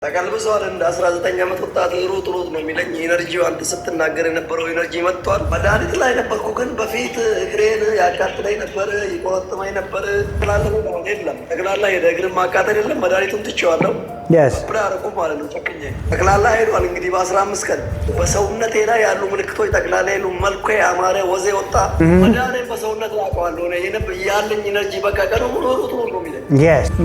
ተቀልብሷል እንደ 19 ዓመት ወጣት ሩጥ ነው የሚለኝ ኢነርጂው አንተ ስትናገር የነበረው ኢነርጂ መጥቷል። መድኃኒት ላይ ነበርኩ ግን በፊት እግሬን ያቃጥለኝ ነበር፣ ይቆረጥመኝ ነበር። ጠቅላላ ሄደ እግርን ማቃጠል የለም መድኃኒቱን ትቼዋለሁ። አረቁ ማለት ነው ጨክኜ ጠቅላላ ሄዷል። እንግዲህ በ15 ቀን በሰውነቴ ላይ ያሉ ምልክቶች ጠቅላላ ሄዱ። መልኩ ያማረ ወዜ ወጣ። መድኃኒት በሰውነት ላቀዋለሁ ያለኝ ኢነርጂ በቃ ቀኑ ሙሉ ሩጥ ነው የሚለኝ።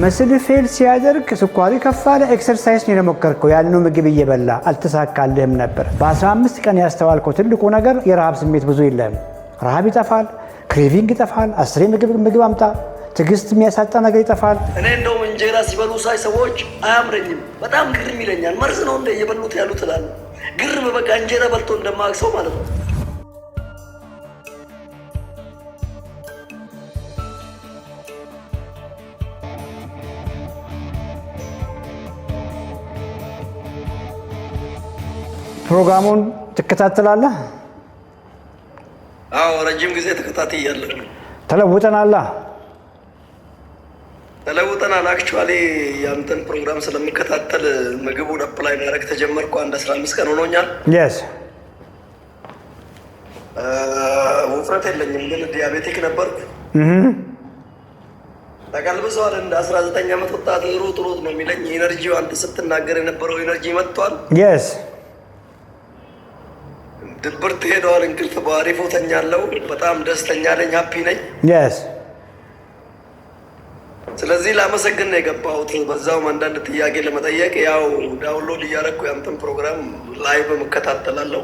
መስል ፌል ሲያደርግ ስኳሪ ከፍ አለ። ኤክሰርሳይዝ ነው የሞከርከው፣ ያንኑ ምግብ እየበላ አልተሳካልህም ነበር። በ15 ቀን ያስተዋልከው ትልቁ ነገር የረሃብ ስሜት ብዙ የለም። ረሃብ ይጠፋል፣ ክሬቪንግ ይጠፋል። አስሬ ምግብ አምጣ፣ ትዕግስት የሚያሳጣ ነገር ይጠፋል። እኔ እንደውም እንጀራ ሲበሉ ሳይ ሰዎች አያምረኝም፣ በጣም ግርም ይለኛል። መርዝ ነው እንደ እየበሉት ያሉት እላለሁ። ግርም በቃ እንጀራ በልቶ እንደማያውቅ ማለት ነው። ፕሮግራሙን ትከታተላለህ? አዎ ረጅም ጊዜ ተከታትያለሁ። ተለውጠናል። አክቹዋሊ ያንተን ፕሮግራም ስለምከታተል ምግቡን አፕላይ ማድረግ ተጀመርኩ። አንድ 15 ቀን ሆኖኛል። ውፍረት የለኝም ግን ዲያቤቲክ ነበርኩ። ተቀልብሷል እንደ 19 ዓመት ወጣት ሩጥ ነው የሚለኝ ኢነርጂው አንተ ስትናገር የነበረው ኢነርጂ መጥቷል። ድብርት ሄደዋል። እንቅልፍ በአሪፉ ተኛለሁ። በጣም ደስተኛ ነኝ፣ ሀፒ ነኝ። ስለዚህ ላመሰግን ነው የገባሁት። በዛውም አንዳንድ ጥያቄ ለመጠየቅ ያው ዳውንሎድ እያደረኩ ያንተን ፕሮግራም ላይቭ እከታተላለሁ።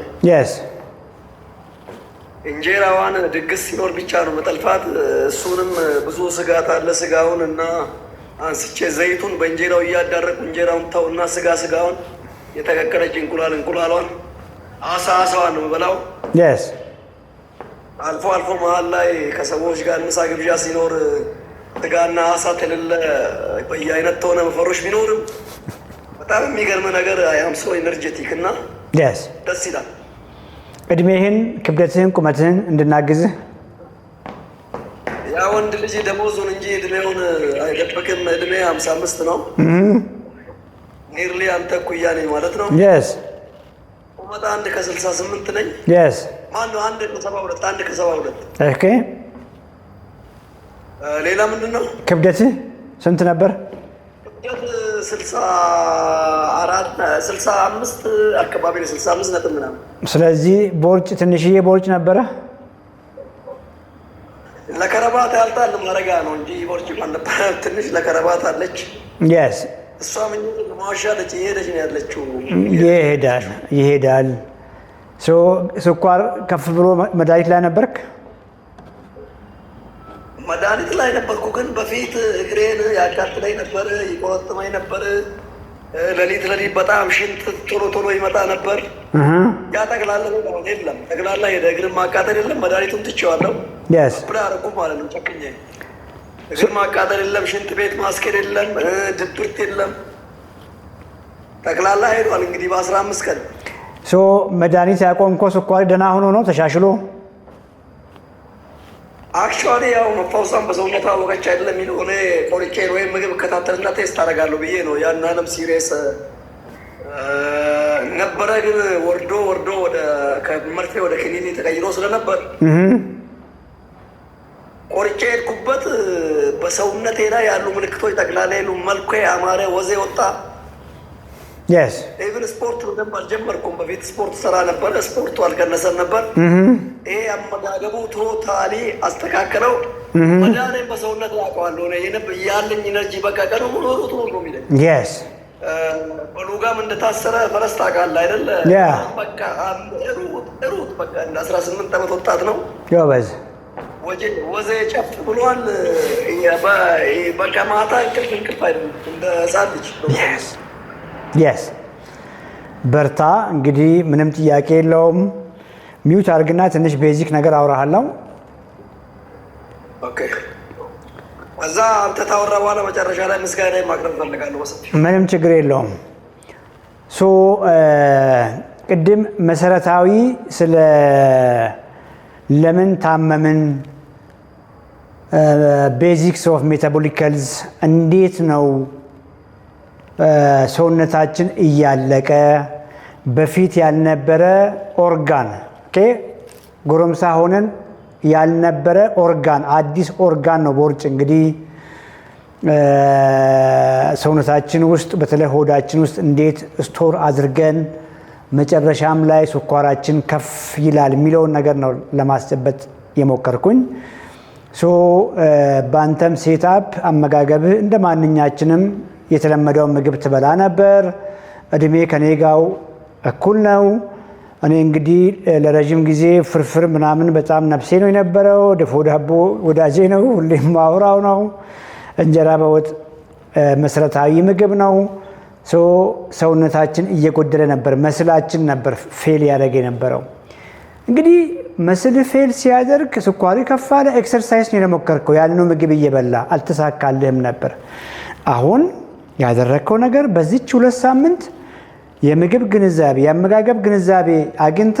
እንጀራዋን ድግስ ሲኖር ብቻ ነው መጠልፋት። እሱንም ብዙ ስጋት አለ። ስጋውን እና አንስቼ ዘይቱን በእንጀራው እያዳረቁ እንጀራውን ተውና ስጋውን የተቀቀለች እንቁላሏን አሳዋን ነው በላው። አልፎ መሀል ላይ ከሰዎች ጋር ምሳ ግብዣ ሲኖር ስጋና አሳ ተለለ በየአይነት ተሆነ መፈሮሽ ቢኖርም በጣም የሚገርም ነገር አያም ሰው ኤነርጄቲክ እና ደስ ይላል። እድሜህን፣ ክብደትህን፣ ቁመትህን እንድናግዝህ ያ ወንድ ልጅ ደሞዙን እንጂ እድሜውን አይደብቅም። እድሜ 55 ነው። ኒርሊ አንተ እኩያ ነኝ ማለት ነው። ቁመት 1 ከ68 ነኝ። ማነው 1 ከ72 ኦኬ። ሌላ ምንድን ነው? ክብደትህ ስንት ነበር? ክብደት 65 አካባቢ ነው። 65 ነጥብ ምናምን። ስለዚህ ቦርጭ ትንሽዬ ቦርጭ ነበረ። ለከረባት ያልጣል ማረጋ ነው እንጂ ቦርጭ ነበረ። ትንሽ ለከረባት አለች። እሷ ምን ማሻለች እየሄደች ነው ያለችው። ይሄዳል። ስኳር ከፍ ብሎ መድኃኒት ላይ ነበርክ? መድኃኒት ላይ ነበርኩ ግን በፊት እግሬን ያቃጥለኝ ነበር፣ ይቆረጥመኝ ነበር። ሌሊት በጣም ሽንት ቶሎ ይመጣ ነበር። ያ ጠቅላላ የለም ጠቅላላ ሄደ። እግርን ማቃጠል የለም መድኃኒቱን ትቼዋለሁ። አረቁ ማለት ነው ጨክኜ። እግር ማቃጠል የለም፣ ሽንት ቤት ማስኬድ የለም፣ ድብርት የለም። ጠቅላላ ሄዷል። እንግዲህ በ15 ቀን መድኃኒት ያቆምኮ ስኳሪ ደህና ሆኖ ነው ተሻሽሎ? አክቹዋሊ ያው መፋውሳን በሰውነት አወቀች አይደለም የሚለው እኔ ቆርጬ ወይም ምግብ እከታተልና ቴስት አደርጋለሁ ብዬ ነው። ያንንም ሲሪየስ ነበረ ግን ወርዶ ወደ ከመርፌ ወደ ክኒን ተቀይሮ ስለነበር ቆርጬ ሄድኩበት። በሰውነቴ ላይ ያሉ ምልክቶች ጠቅላላ ሄዱ። መልኩ ያማረ ወዜ ወጣ። ኢቭን ስፖርት በደንብ አልጀመርኩም። በፊት ስፖርት ሰራ ነበር፣ ስፖርቱ አልቀነሰም ነበር። ይሄ አመጋገቡ ቶታሊ አስተካከለው። መድኃኒት በሰውነት ላቀዋለሁ ያለኝ ኢነርጂ በቃ ቀኑ ሙሉ ሩጥ ነው የሚለኝ። በሉጋም እንደታሰረ ፈረስ ታውቃለህ አይደለ? በቃ ሩጥ በቃ እንደ 18 ዓመት ወጣት ነው። ወዜ ጨፍ ብሏል። በቃ ማታ እንቅልፍ አይደለም እንደ ሕፃን ልጅ። በርታ እንግዲህ ምንም ጥያቄ የለውም። ሚውት አድርግና ትንሽ ቤዚክ ነገር አውራሃለሁ። ኦኬ። እዛ አንተ ታወራ በኋላ መጨረሻ ላይ ምስጋና ማቅረብ ፈልጋለሁ። ምንም ችግር የለውም። ቅድም መሰረታዊ ስለ ለምን ታመምን፣ ቤዚክስ ኦፍ ሜታቦሊክ ሄልዝ እንዴት ነው ሰውነታችን እያለቀ በፊት ያልነበረ ኦርጋን ጎረምሳ ሆነን ያልነበረ ኦርጋን አዲስ ኦርጋን ነው ቦርጭ። እንግዲህ ሰውነታችን ውስጥ በተለይ ሆዳችን ውስጥ እንዴት ስቶር አድርገን መጨረሻም ላይ ስኳራችን ከፍ ይላል የሚለውን ነገር ነው ለማስጨበጥ የሞከርኩኝ። በአንተም ሴትአፕ አመጋገብህ እንደ ማንኛችንም የተለመደውን ምግብ ትበላ ነበር። እድሜ ከኔ ጋር እኩል ነው። እኔ እንግዲህ ለረጅም ጊዜ ፍርፍር ምናምን በጣም ነፍሴ ነው የነበረው። ድፎ ዳቦ ወዳጄ ነው፣ ሁሌም ማውራው ነው። እንጀራ በወጥ መሰረታዊ ምግብ ነው። ሰውነታችን እየጎደለ ነበር፣ መስላችን ነበር ፌል ያደረገ የነበረው። እንግዲህ መስል ፌል ሲያደርግ ስኳሪ ከፍ አለ። ኤክሰርሳይዝ ነው የሞከርከው፣ ያንኑ ምግብ እየበላ አልተሳካልህም ነበር። አሁን ያደረግከው ነገር በዚች 2 ሳምንት የምግብ ግንዛቤ የአመጋገብ ግንዛቤ አግኝተ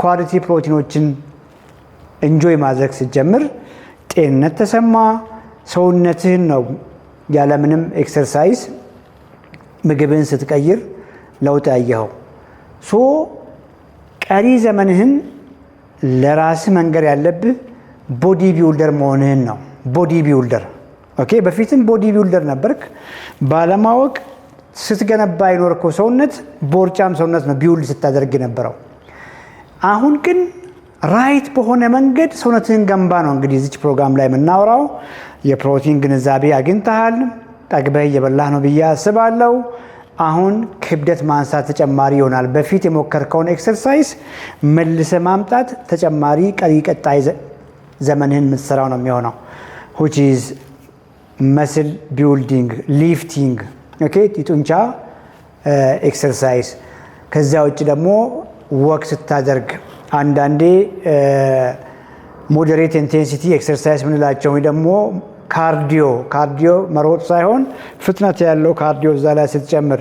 ኳሊቲ ፕሮቲኖችን እንጆይ ማድረግ ስትጀምር ጤንነት ተሰማ። ሰውነትህን ነው ያለምንም ኤክሰርሳይዝ ምግብን ስትቀይር ለውጥ ያየኸው። ቀሪ ዘመንህን ለራስህ መንገር ያለብህ ቦዲ ቢውልደር መሆንህን ነው። ቦዲ ቢውልደር በፊትም ቦዲ ቢውልደር ነበርክ። ባለማወቅ ስትገነባ የኖርከው ሰውነት ቦርጫም ሰውነት ነው ቢውልድ ስታደርግ የነበረው። አሁን ግን ራይት በሆነ መንገድ ሰውነትህን ገንባ ነው እንግዲህ እዚች ፕሮግራም ላይ የምናወራው። የፕሮቲን ግንዛቤ አግኝተሃል፣ ጠግበህ እየበላህ ነው ብዬ አስባለሁ። አሁን ክብደት ማንሳት ተጨማሪ ይሆናል። በፊት የሞከርከውን ኤክሰርሳይዝ መልሰ ማምጣት ተጨማሪ ቀጣይ ዘመንህን የምትሰራው ነው የሚሆነው which is መስል ቢልዲንግ ሊፍቲንግ ጡንቻ ኤክሰርሳይዝ። ከዚያ ውጭ ደግሞ ወክ ስታደርግ አንዳንዴ ሞዴሬት ኢንቴንሲቲ ኤክሰርሳይዝ ምንላቸው ወይ ደግሞ ካርዲዮ መሮጥ ሳይሆን ፍጥነት ያለው ካርዲዮ እዛ ላይ ስትጨምር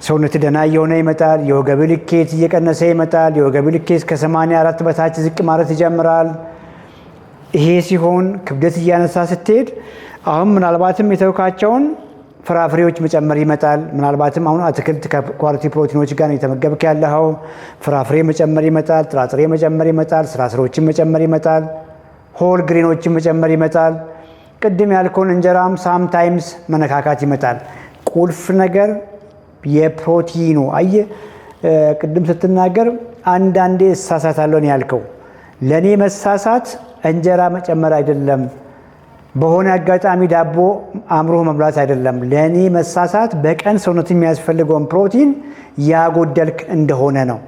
ሰውነት ደህና እየሆነ ይመጣል። የወገብ ልኬት እየቀነሰ ይመጣል። የወገብ ልኬት ከ84 በታች ዝቅ ማለት ይጀምራል። ይሄ ሲሆን ክብደት እያነሳ ስትሄድ አሁን ምናልባትም የተውካቸውን ፍራፍሬዎች መጨመር ይመጣል። ምናልባትም አሁን አትክልት ከኳሊቲ ፕሮቲኖች ጋር የተመገብክ ያለኸው ፍራፍሬ መጨመር ይመጣል። ጥራጥሬ መጨመር ይመጣል። ስራስሮችን መጨመር ይመጣል። ሆል ግሪኖችን መጨመር ይመጣል። ቅድም ያልከውን እንጀራም ሳምታይምስ መነካካት ይመጣል። ቁልፍ ነገር የፕሮቲኑ ቅድም ስትናገር አንዳንዴ እሳሳታለሁ ያልከው ለእኔ መሳሳት እንጀራ መጨመር አይደለም፣ በሆነ አጋጣሚ ዳቦ አምሮ መብላት አይደለም። ለእኔ መሳሳት በቀን ሰውነት የሚያስፈልገውን ፕሮቲን ያጎደልክ እንደሆነ ነው።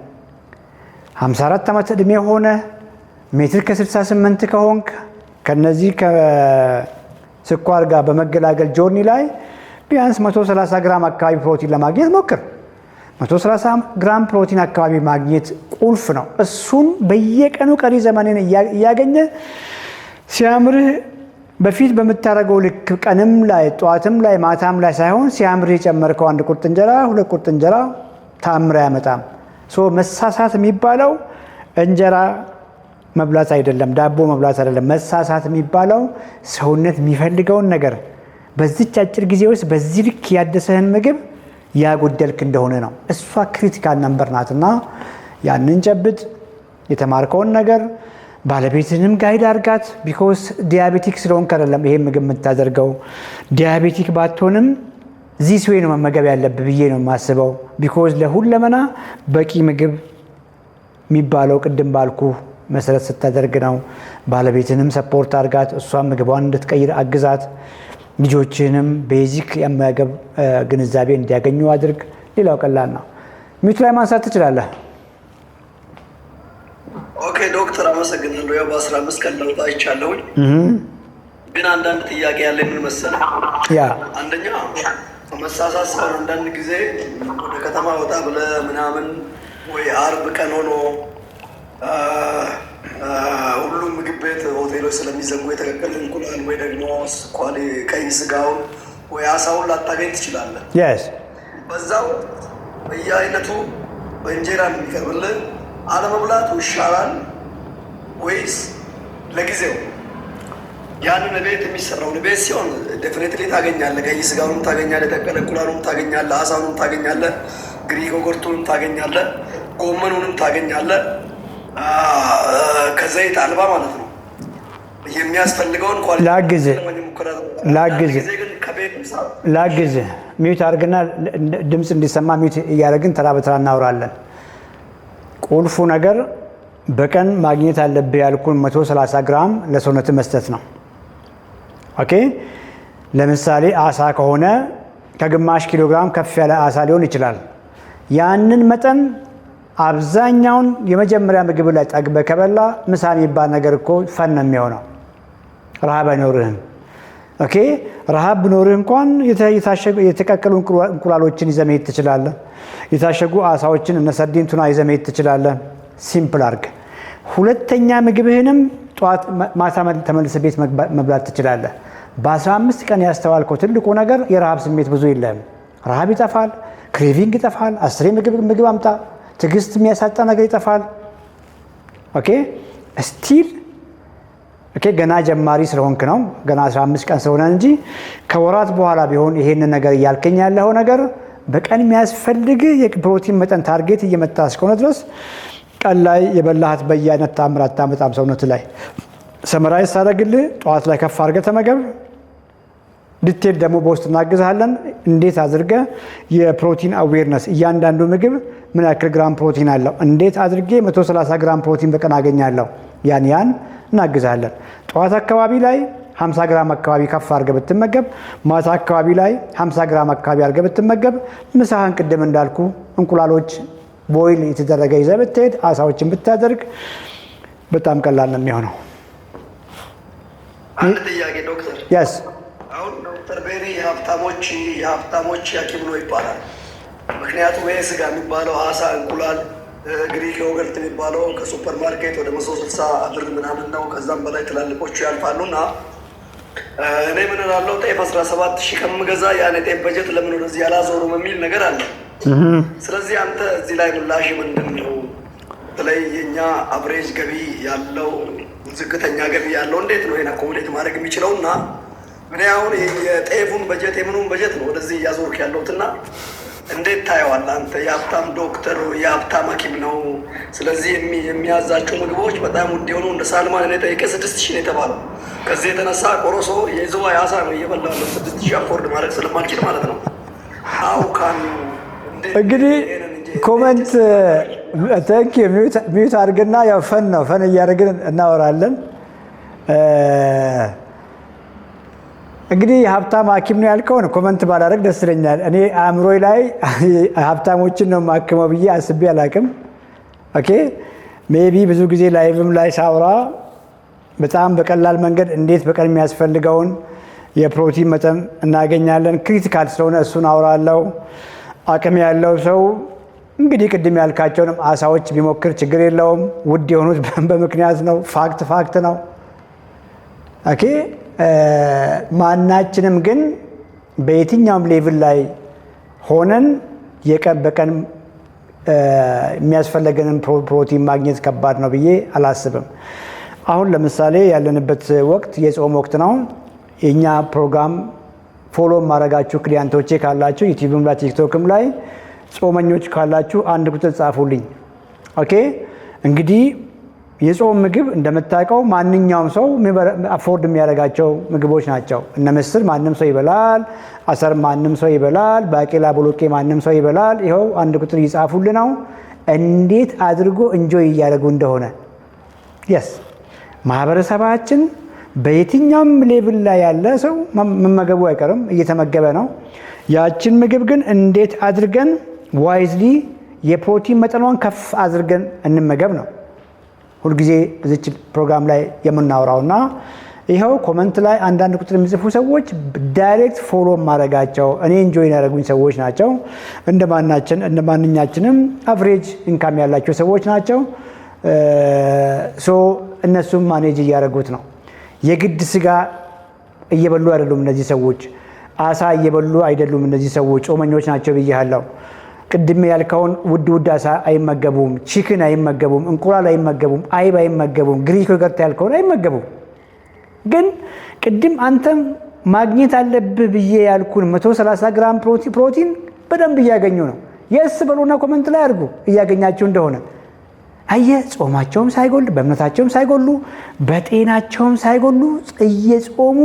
54 ዓመት ዕድሜ ሆነ ሜትር ከ68 ከሆንክ ከነዚህ ከስኳር ጋር በመገላገል ጆርኒ ላይ ቢያንስ 130 ግራም አካባቢ ፕሮቲን ለማግኘት ሞክር። 130 ግራም ፕሮቲን አካባቢ ማግኘት ቁልፍ ነው። እሱን በየቀኑ ቀሪ ዘመንን እያገኘ ሲያምርህ በፊት በምታደርገው ልክ ቀንም ላይ ጠዋትም ላይ ማታም ላይ ሳይሆን ሲያምርህ የጨመርከው 1 ቁርጥ እንጀራ 2 ቁርጥ እንጀራ ተአምር አያመጣም። መሳሳት የሚባለው እንጀራ መብላት አይደለም፣ ዳቦ መብላት አይደለም። መሳሳት የሚባለው ሰውነት የሚፈልገውን ነገር በዚች አጭር ጊዜ ውስጥ በዚህ ልክ ያደሰህን ምግብ ያጎደልክ እንደሆነ ነው። እሷ ክሪቲካል ነምበር ናትና ያንን ጨብጥ። የተማርከውን ነገር ባለቤትንም ጋይድ አርጋት። ቢኮዝ ዲያቤቲክ ስለሆንክ አይደለም ይሄ ምግብ የምታደርገው። ዲያቤቲክ ባትሆንም ዚስ ዌይ ነው መመገብ ያለብህ ብዬ ነው የማስበው። ቢኮዝ ለሁለመና በቂ ምግብ የሚባለው ቅድም ባልኩ መሰረት ስታደርግ ነው። ባለቤትንም ሰፖርት አርጋት፣ እሷን ምግቧን እንድትቀይር አግዛት። ልጆችንም ቤዚክ የአመጋገብ ግንዛቤ እንዲያገኙ አድርግ። ሌላው ቀላል ነው። ሚቱ ላይ ማንሳት ትችላለህ። ኦኬ ዶክተር አመሰግናለሁ። ያው በ15 ቀን ለውጥ አይቻለሁኝ። ግን አንዳንድ ጥያቄ ያለ ምን መሰለህ? አንደኛ መሳሳት ሳይሆን አንዳንድ ጊዜ ወደ ከተማ ወጣ ብለህ ምናምን ወይ አርብ ቀን ሆኖ ሁሉም ምግብ ቤት ሆቴሎች ስለሚዘጉ የተቀቀለ እንቁላል ወይ ደግሞ ቀይ ስጋውን ወይ አሳውን ላታገኝ ትችላለህ። በዛው በየአይነቱ በእንጀራ የሚቀርብልህ አለመብላቱ ይሻላል ወይስ ለጊዜው? ያንን ቤት የሚሰራውን ቤት ሲሆን ዴፊኔትሊ ታገኛለህ። ቀይ ስጋውንም ታገኛለህ፣ የተቀቀለ እንቁላሉንም ታገኛለህ፣ አሳኑንም ታገኛለህ፣ ግሪክ ዮገርቱንም ታገኛለህ፣ ጎመኑንም ታገኛለህ። ከዘይት አልባ ማለት ነው። የሚያስፈልገውን ላግዝህ ሚዩት አድርግና ድምፅ እንዲሰማ ሚዩት እያደረግን ተራ በተራ እናወራለን። ቁልፉ ነገር በቀን ማግኘት አለብህ ያልኩን 130 ግራም ለሰውነት መስጠት ነው። ኦኬ። ለምሳሌ አሳ ከሆነ ከግማሽ ኪሎ ግራም ከፍ ያለ አሳ ሊሆን ይችላል። ያንን መጠን አብዛኛውን የመጀመሪያ ምግብ ላይ ጠግበህ ከበላ ምሳ የሚባል ነገር እኮ ፈን ነው የሚሆነው። ረሃብ አይኖርህም። ኦኬ። ረሃብ ቢኖርህ እንኳን የተቀቀሉ እንቁላሎችን ይዘህ መሄድ ትችላለህ። የታሸጉ አሳዎችን እነ ሰርዲን፣ ቱና ይዘህ መሄድ ትችላለህ። ሲምፕል አድርግ። ሁለተኛ ምግብህንም ጠዋት ማታ ተመልሰህ ቤት መብላት ትችላለህ። በ15 ቀን ያስተዋልከው ትልቁ ነገር የረሃብ ስሜት ብዙ የለም። ረሃብ ይጠፋል፣ ክሬቪንግ ይጠፋል። 10 ምግብ አምጣ፣ ትዕግስት የሚያሳጣ ነገር ይጠፋል። ኦኬ። ስቲል ኦኬ። ገና ጀማሪ ስለሆንክ ነው፣ ገና 15 ቀን ስለሆነ እንጂ ከወራት በኋላ ቢሆን ይሄንን ነገር እያልከኝ ያለው ነገር በቀን የሚያስፈልግ የፕሮቲን መጠን ታርጌት እየመጣ እስከሆነ ድረስ ቀን ላይ የበላሃት በየአይነት ታምራት ታመጣም ሰውነት ላይ ሰመራይዝ ሳደርግልህ ጠዋት ላይ ከፍ አድርገህ ተመገብ። ዲቴል ደግሞ በውስጥ እናግዝሃለን። እንዴት አድርገህ የፕሮቲን አዌርነስ እያንዳንዱ ምግብ ምን ያክል ግራም ፕሮቲን አለው፣ እንዴት አድርጌ 130 ግራም ፕሮቲን በቀን አገኛለሁ፣ ያን እናግዝሃለን። ጠዋት አካባቢ ላይ 50 ግራም አካባቢ ከፍ አድርገህ ብትመገብ፣ ማታ አካባቢ ላይ 50 ግራም አካባቢ አድርገህ ብትመገብ፣ ምሳህን ቅድም እንዳልኩ እንቁላሎች ቦይል የተደረገ ይዘህ ብትሄድ፣ አሳዎችን ብታደርግ በጣም ቀላል ነው የሚሆነው። አንድ ጥያቄ ዶክተር። ያስ አሁን ዶክተር ቤሪ የሀብታሞች ሐኪም ነው ይባላል። ምክንያቱም ይሄ ስጋ የሚባለው አሳ፣ እንቁላል፣ ግሪክ ዮገርት የሚባለው ከሱፐር ማርኬት ወደ 160 ብር ምናምን ነው። ከዛም በላይ ትላልቆቹ ያልፋሉ። እና እኔ ምን እላለሁ ጤፍ 17,000 ከምገዛ ያን የጤፍ በጀት ለምን ወደዚህ ያላዞሩም የሚል ነገር አለ። ስለዚህ አንተ እዚህ ላይ ምላሽ ምንድን ነው? በተለይ የኛ አብሬጅ ገቢ ያለው ዝቅተኛ ገቢ ያለው እንዴት ነው ይሄን አኮሞዴት ማድረግ የሚችለው? እና እኔ አሁን የጤፉን በጀት የምኑን በጀት ነው ወደዚህ እያዞርክ ያለሁትና እንዴት ታየዋለህ አንተ? የሀብታም ዶክተር የሀብታም ሐኪም ነው። ስለዚህ የሚያዛቸው ምግቦች በጣም ውድ የሆኑ እንደ ሳልማን እኔ ጠይቄ 6,000 ነው የተባለው። ከዚህ የተነሳ ቆሮሶ የዝዋይ አሳ ነው እየበላሁ 6,000 አፎርድ ማድረግ ስለማልችል ማለት ነው። አውካን እንግዲህ ኮመንት ታንክ ዩ ሚዩት አድርግና ያው ፈን እያደረግን እናወራለን። እንግዲህ የሀብታም ሐኪም ነው ያልከውን ኮመንት ባላደርግ ደስ ይለኛል። እኔ አእምሮዬ ላይ ሀብታሞችን ነው የማክመው ብዬ አስቤ አላቅም። ኦኬ ሜቢ ብዙ ጊዜ ላይቭም ላይ ሳውራ በጣም በቀላል መንገድ እንዴት በቀን የሚያስፈልገውን የፕሮቲን መጠን እናገኛለን ክሪቲካል ስለሆነ እሱን አውራለሁ። አቅም ያለው ሰው እንግዲህ ቅድም ያልካቸውንም አሳዎች ቢሞክር ችግር የለውም። ውድ የሆኑት በምክንያት ነው። ፋክት ነው። ኦኬ ማናችንም ግን በየትኛውም ሌቭል ላይ ሆነን በቀን የሚያስፈልገንን ፕሮቲን ማግኘት ከባድ ነው ብዬ አላስብም። አሁን ለምሳሌ ያለንበት ወቅት የጾም ወቅት ነው። የኛ ፕሮግራም ፎሎ ማድረጋችሁ ክሊያንቶቼ ካላችሁ ዩቲዩብም ላይ ቲክቶክም ላይ ጾመኞች ካላችሁ አንድ ቁጥር ጻፉልኝ። ኦኬ እንግዲህ የጾም ምግብ እንደምታውቀው ማንኛውም ሰው አፎርድ የሚያደርጋቸው ምግቦች ናቸው። እነ ምስር ማንም ሰው ይበላል፣ አሰር ማንም ሰው ይበላል፣ ባቄላ ቦሎቄ ማንም ሰው ይበላል። ይኸው አንድ ቁጥር ይጻፉልን ነው እንዴት አድርጎ እንጆይ እያደረጉ እንደሆነ። የስ ማህበረሰባችን በየትኛውም ሌቭል ላይ ያለ ሰው መመገቡ አይቀርም፣ እየተመገበ ነው። ያችን ምግብ ግን እንዴት አድርገን ዋይዝሊ የፕሮቲን መጠኗን ከፍ አድርገን እንመገብ ነው ሁልጊዜ እዚች ፕሮግራም ላይ የምናወራውና ይኸው ኮመንት ላይ አንዳንድ ቁጥር የሚጽፉ ሰዎች ዳይሬክት ፎሎ ማድረጋቸው እኔ ኢንጆይ ያደረጉኝ ሰዎች ናቸው። እንደ ማንኛችንም አቨሬጅ ኢንካም ያላቸው ሰዎች ናቸው። እነሱም ማኔጅ እያደረጉት ነው። የግድ ስጋ እየበሉ አይደሉም እነዚህ ሰዎች፣ አሳ እየበሉ አይደሉም እነዚህ ሰዎች። ጾመኞች ናቸው ብያለሁ። ቅድም ያልከውን ውድ አሳ አይመገቡም፣ ቺክን አይመገቡም፣ እንቁላል አይመገቡም፣ አይብ አይመገቡም፣ ግሪክ ዮገርት ያልከውን አይመገቡም። ግን ቅድም አንተም ማግኘት አለብህ ብዬ ያልኩን 130 ግራም ፕሮቲን በደንብ እያገኙ ነው። የስ በሉና ኮመንት ላይ አድርጉ እያገኛችሁ እንደሆነ። አየህ ጾማቸውም ሳይጎል በእምነታቸውም ሳይጎሉ በጤናቸውም ሳይጎሉ እየጾሙ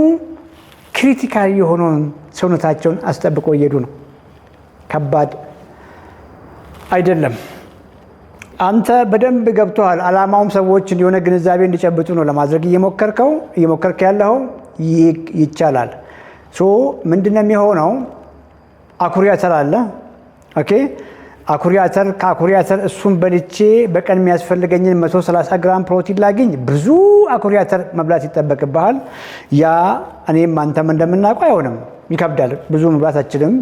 ክሪቲካል የሆነውን ሰውነታቸውን አስጠብቆ እየሄዱ ነው። ከባድ አይደለም። አንተ በደንብ ገብቶሃል። ዓላማውም ሰዎች የሆነ ግንዛቤ እንዲጨብጡ ነው ለማድረግ እየሞከርክ ያለው ይቻላል። ምንድነው የሚሆነው? አኩሪ አተር አለ። ኦኬ ከአኩሪ አተር እሱን በልቼ በቀን የሚያስፈልገኝን 130 ግራም ፕሮቲን ላግኝ፣ ብዙ አኩሪ አተር መብላት ይጠበቅብሃል። ያ እኔም አንተም እንደምናውቀው አይሆንም፣ ይከብዳል። ብዙ መብላት አችልም።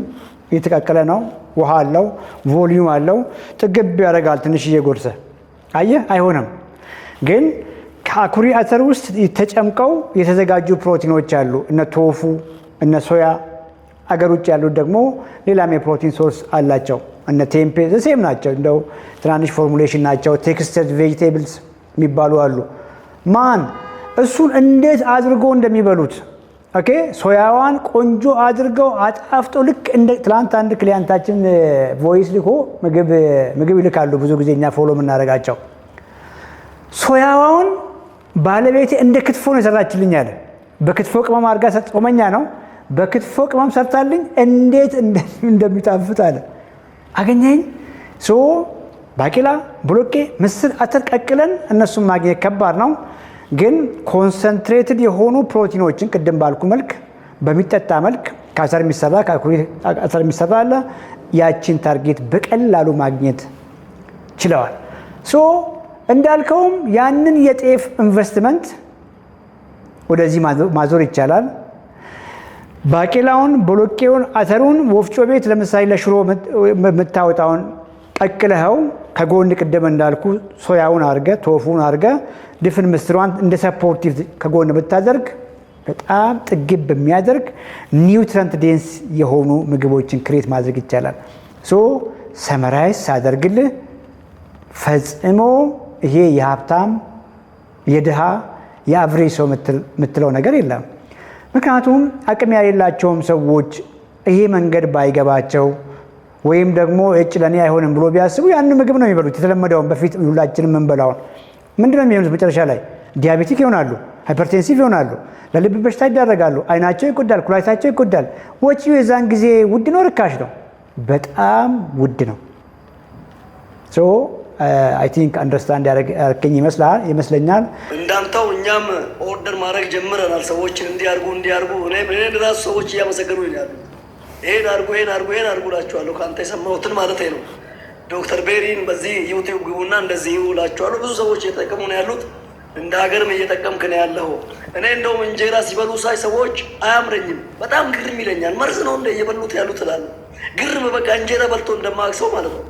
የተቀቀለ ነው፣ ውሃ አለው፣ ቮሊዩም አለው፣ ጥግብ ያደርጋል። ትንሽዬ ጎርሰ አየህ አይሆንም። ግን ከአኩሪ አተር ውስጥ ተጨምቀው የተዘጋጁ ፕሮቲኖች አሉ። እነ ቶፉ እነ ሶያ፣ አገር ውጭ ያሉት ደግሞ ሌላም የፕሮቲን ሶርስ አላቸው። እነ ቴምፔ ዘሴም ናቸው፣ እንደው ትናንሽ ፎርሙሌሽን ናቸው። ቴክስተድ ቬጂቴብልስ የሚባሉ አሉ። እሱን እንዴት አድርጎ እንደሚበሉት ኦኬ ሶያዋን ቆንጆ አድርገው አጣፍጠው ልክ እንደ ትላንት አንድ ክሊያንታችን ቮይስ ልኮ ምግብ ይልካሉ። ብዙ ጊዜ እኛ ፎሎ የምናደርጋቸው ሶያዋን ባለቤቴ እንደ ክትፎ ነው የሰራችልኝ አለ። በክትፎ ቅመም አድርጋ ጾመኛ ነው። በክትፎ ቅመም ሰርታልኝ እንዴት እንደሚጣፍጥ አለ። አገኘኝ። ባቂላ፣ ቦሎቄ፣ ምስር፣ አተር ቀቅለን እነሱን ማግኘት ከባድ ነው። ግን ኮንሰንትሬትድ የሆኑ ፕሮቲኖችን ቅድም ባልኩ መልክ በሚጠጣ መልክ ከአተር የሚሰራ ከአኩሪ አተር የሚሰራ አለ። ያችን ታርጌት በቀላሉ ማግኘት ችለዋል። እንዳልከውም ያንን የጤፍ ኢንቨስትመንት ወደዚህ ማዞር ይቻላል። ባቄላውን፣ ቦሎቄውን፣ አተሩን ወፍጮ ቤት ለምሳሌ ለሽሮ የምታወጣውን ቀቅለኸው ከጎን ቅድም እንዳልኩ ሶያውን አድርገ ቶፉን አድርገ ድፍን ምስሯን እንደ ሰፖርቲቭ ከጎን ብታደርግ በጣም ጥግብ በሚያደርግ ኒውትረንት ዴንስ የሆኑ ምግቦችን ክሬት ማድረግ ይቻላል። ሰመራይዝ ሳደርግልህ ፈጽሞ ይሄ የሀብታም የድሃ የአቭሬጅ ሰው የምትለው ነገር የለም። ምክንያቱም አቅም የሌላቸውም ሰዎች ይሄ መንገድ ባይገባቸው ወይም ደግሞ እጭ ለኔ አይሆንም ብሎ ቢያስቡ ያን ምግብ ነው የሚበሉት። የተለመደውን በፊት ሁላችንም የምንበላውን ምንድነው የሚሆኑት? መጨረሻ ላይ ዲያቤቲክ ይሆናሉ፣ ሃይፐርቴንሲቭ ይሆናሉ፣ ለልብ በሽታ ይዳረጋሉ፣ አይናቸው ይጎዳል፣ ኩላሊታቸው ይጎዳል። ወጪው የዛን ጊዜ ውድ ነው ርካሽ ነው? በጣም ውድ ነው። አይ ቲንክ አንደርስታንድ ያደረገኝ ይመስለኛል። እንዳንተው እኛም ኦርደር ማድረግ ጀምረናል። ሰዎችን እንዲያርጉ እኔ ራሱ ሰዎች እያመሰገኑ ይላሉ። ይሄን አርጉ እላችኋለሁ። ከአንተ የሰማሁትን ማለት ነው። ዶክተር ቤሪን በዚህ ዩቲዩብ ግቡና እንደዚህ እላችኋለሁ። ብዙ ሰዎች እየተጠቀሙ ነው ያሉት። እንደ ሀገርም እየጠቀምክ ነው ያለው። እኔ እንደውም እንጀራ ሲበሉ ሳይ ሰዎች አያምረኝም፣ በጣም ግርም ይለኛል። መርዝ ነው እንደ እየበሉት ያሉት እላለሁ። ግርም በቃ እንጀራ በልቶ እንደማያውቅ ሰው ማለት ነው።